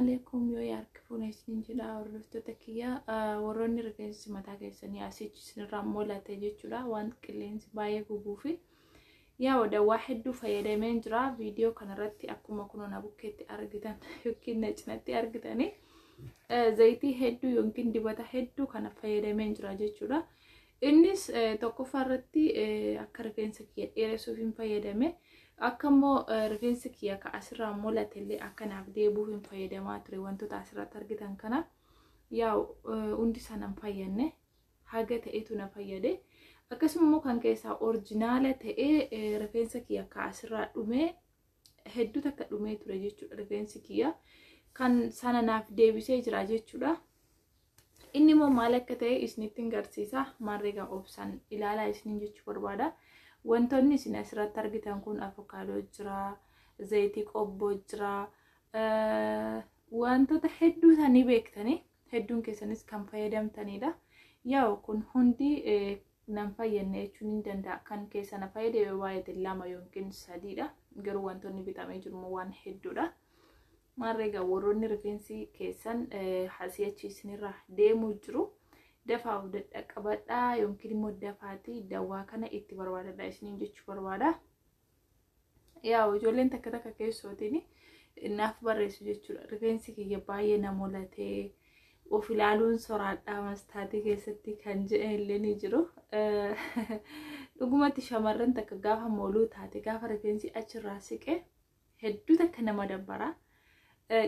alaikum yoo yaarkifuun isin jira hordoftoota kiyya warroonni rifeensi mataa keessanii asichi isinirraa mul'ate jechuudha waan qilleensi baay'ee gubuu fi yaa dawaa hedduu fayyadameen jira viidiyoo kanarratti akkuma kunuuna bukkeetti argitan yookiin cinatti argitanii zayitii hedduu yookiin dibata hedduu kana fayyadameen jira jechuudha. Innis tokkoffaarratti akka rifeensa kiyya dheeressuuf hin fayyadame akkammoo rifeensi kiyya ka asirraa mul'ate illee akkanaaf deebuuf hin fayyadamaa ture wantoota asirratti argitan kana yaa hundi sana hin fayyadne haga ta'etu na fayyade akkasuma kan keessaa orjinaala ta'ee rifeensa kiyya ka asirraa dhume hedduu takka dhumee ture jechuudha. Rifeensi kiyya kan sana naaf deebisee jira jechuudha. Inni immoo maal akka ta'e isinitti agarsiisa maarreegaa obsan ilaalaa isiniin jechuu barbaada. Wantoonni isin asirratti argitan kun avokaadoo jira, zayitii qobboo jira, wantoota hedduu isaanii beektanii hedduun keessanis kan fayyadamtanidha. Yaa kun hundi nan fayyadne jechuun ni danda'a. Kan keessa na fayyade baay'ee lama yookiin sadiidha. Garuu wantoonni bitamee jiru waan hedduudha. Maarreegaa warroonni rifeensi keessan hasiyachi isinirraa deemuu jiru. Dafaa of dadhaqqabadhaa yookiin immoo dafaatii dawaa kana itti barbaadadhaa isiniin jechuu barbaada. Yaa ijoolleen takka takka keessootiin naaf barreessu jechuudha. Rifeensi kiyya baay'ee na mul'atee of ilaaluun soraadhaa mastaatii keessatti kan jedhan illee ni jiru. Dhugumatti shamarran takka gaafa mooluu taate gaafa rifeensi achirraa siqe hedduu takka nama dabbara.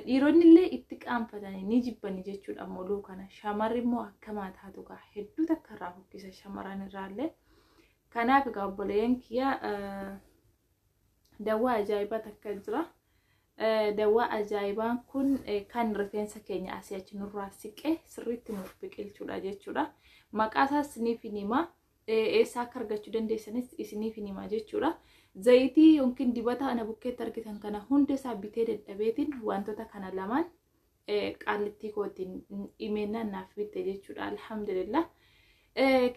Dhiironni illee itti qaanfatanii ni jibbani jechuudha mooluu kana. Shamarri immoo akkamaa taatu gaa hedduu takka irraa fokkisa shamarran irraallee. Kanaaf egaa obboleeyyan kiyya dawaa ajaa'ibaa takka jira. Dawaa ajaa'ibaan kun kan rifeensa keenya asii achi nurraa siqee sirriitti nuuf biqilchuudha jechuudha. Maqaa isaas isiniif hin himaa. Eessaa akka argachuu dandeessanis isiniif hin himaa jechuudha. Zayitii yookiin dibata ana bukkeetti argitan kana hunda isaa bitee dadhabeetiin wantoota kana lamaan qaalittii kootiin himeenaan naaf bitte jechuudha. Alhamdulillah.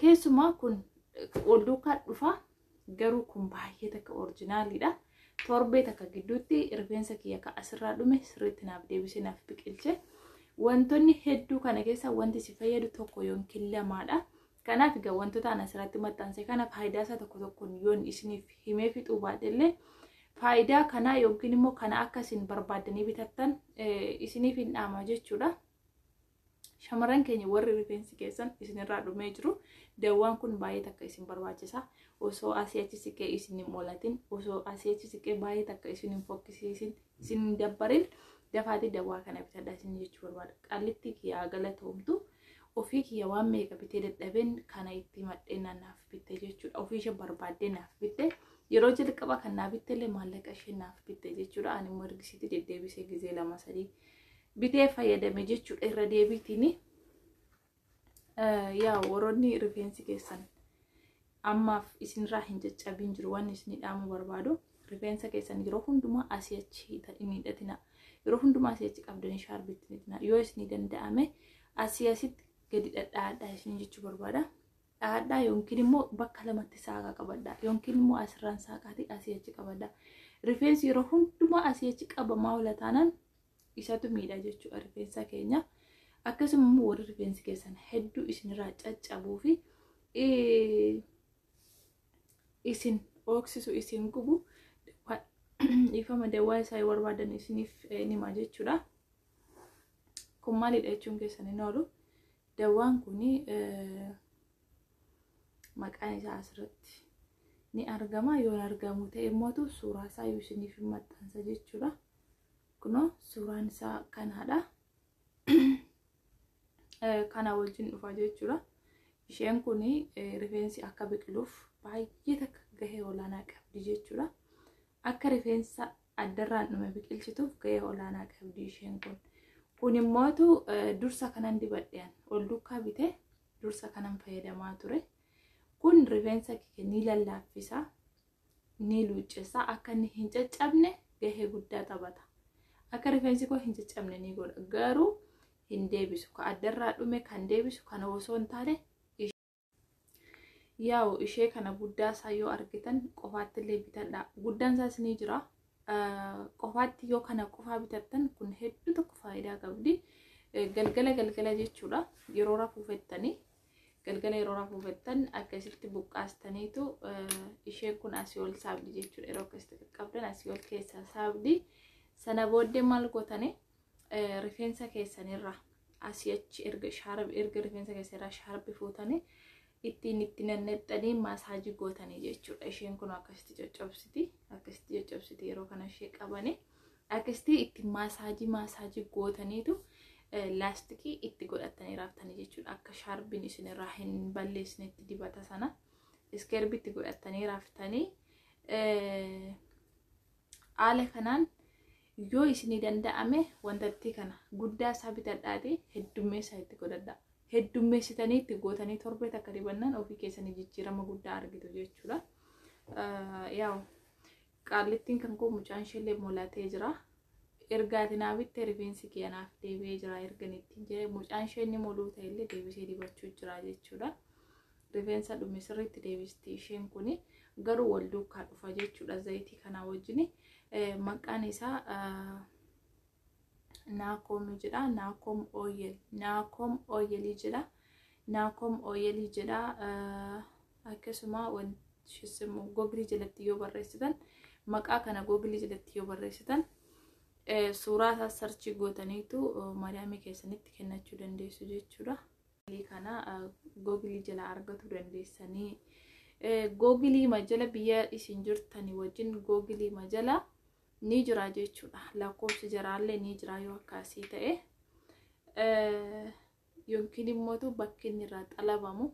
Keessumaa kun ol duukaa dhufa garuu kun baay'ee takka orjinaaliidha. Torbee takka gidduutti rifeensa kiyya ka asirraa dhume sirriitti naaf deebisee naaf biqilche. Wantoonni hedduu kana keessa wanti si fayyadu tokko yookiin lamaadha. Kanaaf egaa wantoota ana asirratti maxxanse kana faayidaa isaa tokko tokkoon yoon isiniif himee fixuu baadhellee faayidaa kanaa yookiin immoo kana akka isin barbaaddanii bitattan isiniif hin dhaama jechuudha. Shamarran keenya warri rifeensi keessan isinirraa dhumee jiru dawaan kun baay'ee takka isin barbaachisa. Osoo asii achi siqee isin hin moolatin, osoo asii achi siqee baay'ee takka isin hin fokkisiisin, isin hin dabbarin dafaatii dawaa kana bitadhaa isin jechuu barbaada. Qaalittii kiyyaa galatoomtu. Ofii kiyya waan meeqa bitee dadhabeen kana itti madheenaan naaf bitte jechuudha. Ofii ishee barbaaddee naaf bitte. Yeroo jalqaba kan naaf bitte illee maallaqa ishee naaf bitte jechuudha. Ani immoo ergisiitti deddeebisee gizee 2-3 bitee fayyadame jechuudha. Irra deebiitiin yaa warroonni rifeensi keessan ammaaf isinirraa hin caccabiin jiru waan isin dhaamu barbaadu. Rifeensa keessan yeroo hundumaa asii achi hin hidhatina. Yeroo hundumaa asii achi qabdanii shaarbitti hidhatina. Yoo isin danda'ame asii asitti gadi dhadhaadhaa isin jechuu barbaada. Dhadhaa yookiin immoo bakka lamatti saaqaa qabadhaa yookiin immoo asirraan saaqaatii asii achi qabadhaa. Rifeensi yeroo hundumaa asii achi qabamaa oola taanaan isatu miidha jechuudha rifeensa keenya. Akkasuma immoo warri rifeensi keessan hedduu isinirraa caccabuu fi isin ooksisu isin gubu ifama dawaa isaa barbaadan isiniif nima jechuudha. Kun maalidha jechuun keessan hin oolu. Dawaan kuni maqaan isaa asirratti ni argama. Yoo argamu ta'e immoo suuraa isaa isiniif maxxansa jechuudha. Kunoo suuraan isaa kanaadha. Kana wajjin dhufa jechuudha. Isheen kuni rifeensi akka biqiluuf baay'ee takka gahee olaanaa qabdi jechuudha. Akka rifeensa addarraan dhume biqilchituuf gahee olaanaa qabdi isheen kun. Kun immoo dursa kanan dibadheen ol duukaa bitee dursa kanan fayyadamaa ture. Kun rifeensa kiyya ni lallaaffisa, ni luuccessa, akka inni hin caccabne gahee guddaa taphata. Akka rifeensi koo hin caccabne ni godha. Garuu hin deebisu. Ka addarraa dhume kan deebisu kana osoo hin taane yaa'u ishee kana guddaa isaa yoo argitan qofaatti illee bitadhaa. Guddaan isaas ni jira. Qofaatti yoo kana qofaa bitattan kun hedduu tokko faayidaa faayidaa qabdi. Galgala jechuudha yeroo rafuufettanii galgala yeroo rafuufettan akkasitti buqqaastaniitu isheen kun asii ol saabdi jechuudha. Yeroo akkasitti qabdan asii ol keessa saabdi. Sana booddee maal gootanii rifeensa keessanirra asii achi erga rifeensa keessanirra shaarbi fuutanii ittiin itti nannexxanii maasaajii gootanii jechuudha. Isheen kun akkasitti coccobsiti yeroo kana ishee qabanii akkasitti itti maasaajii gootaniitu laastikii itti godhatanii raaftanii jechuudha. Akka shaarbiin isinirraa hin balleessinetti dibata sana iskerbitti godhatanii raaftanii haala kanaan yoo isinii danda'ame wantatti kana guddaa isaa bitadhaati heddummeessaa itti godhadhaa. Heddummeessitanii itti gootanii torbee takka dibannaan ofii keessanii jijjiirama guddaa argitu jechuudha. Yaa'u qaallittiin kan koo mucaan isheellee molatee jira. Ergaatinaa bittee rifeensi keenaaf deebi'ee jira. Ergan ittiin jedhee mucaan ishee inni moluu ta'ellee deebisee dibachuu jira jechuudha. Rifeensa dhume sirriitti deebisti isheen kuni garuu wal duukaa dhufa jechuudha. Zayitii kanaa wajjin maqaan isaa Naakoom jedha. Naakoom ooyelii jedha. Akkasuma wanti googilii jalatti yoo barreessitan maqaa kana googilii jalatti yoo barreessitan suuraa isaa sarchii gootaniitu maadaamii keessanitti kennachuu dandeessu jechuudha. Kana googilii jala argatu dandeessanii googilii majala biyya isin jirtanii wajjin googilii majala ni jira jechuudha. Lakkoofsi jaraallee ni jira yoo akkasii ta'e yookiin immoo bakki inni irraa xalabamu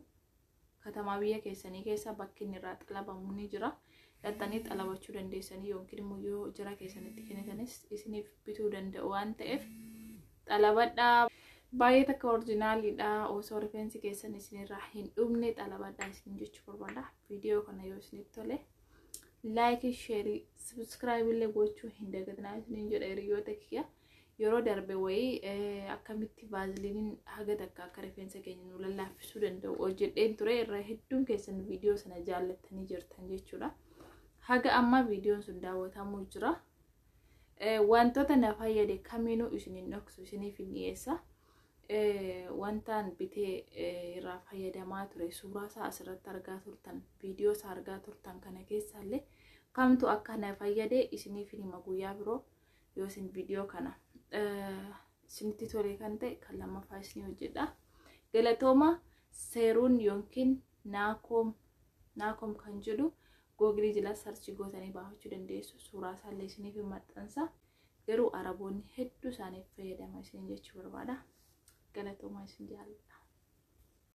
katamaa biyya keessanii keessa bakki inni irraa xalabamu ni jira. Dhattanii xalabachuu dandeessanii yookiin immoo yoo jara keessanitti kennitanis isiniif bituu danda'u waan ta'eef xalabadhaa. Baay'ee takka orjinaaliidha. Osoo rifeensi keessan isinirraa hin dhumne xalabadhaa isin jechuu barbaada. Viidiyoo kana yoo isinitti tole like, share, subscribe illee gochuu hin dagatinaa isiniin jedha hiriyoota kiyya. Yeroo darbe wayii akkamitti vaaziliiniin haga takka akka rifeensa keenya nu lallaaffisuu danda'u hojjedheen ture. Irra hedduun keessan viidiyoo sana jaallattanii jirtan jechuudha. Haga amma viidiyoon sun daawwatamuu jira. Wantoota na fayyade kamiinuu isiniin dhoksu isiniif hin dhiyeessa. Wantaan bitee irraa fayyadamaa ture suuraa isaa asirratti argaa turtan viidiyoo isaa argaa turtan kana keessaallee kamtu akka na fayyade isiniif hima guyyaa biroo yoo isin viidiyoo kana isinitti tole kan ta'e kan lammaffaa isinii hojjedha. Galatooma seeruun yookiin naakoom kan jedhu googilii jala sarchi gootanii baafachuu dandeessu. Suuraa isaallee isiniif maxxansa. Garuu araboonni hedduu isaaniif fayyadama isin jechuu barbaada. Galatooma isin jaalladha.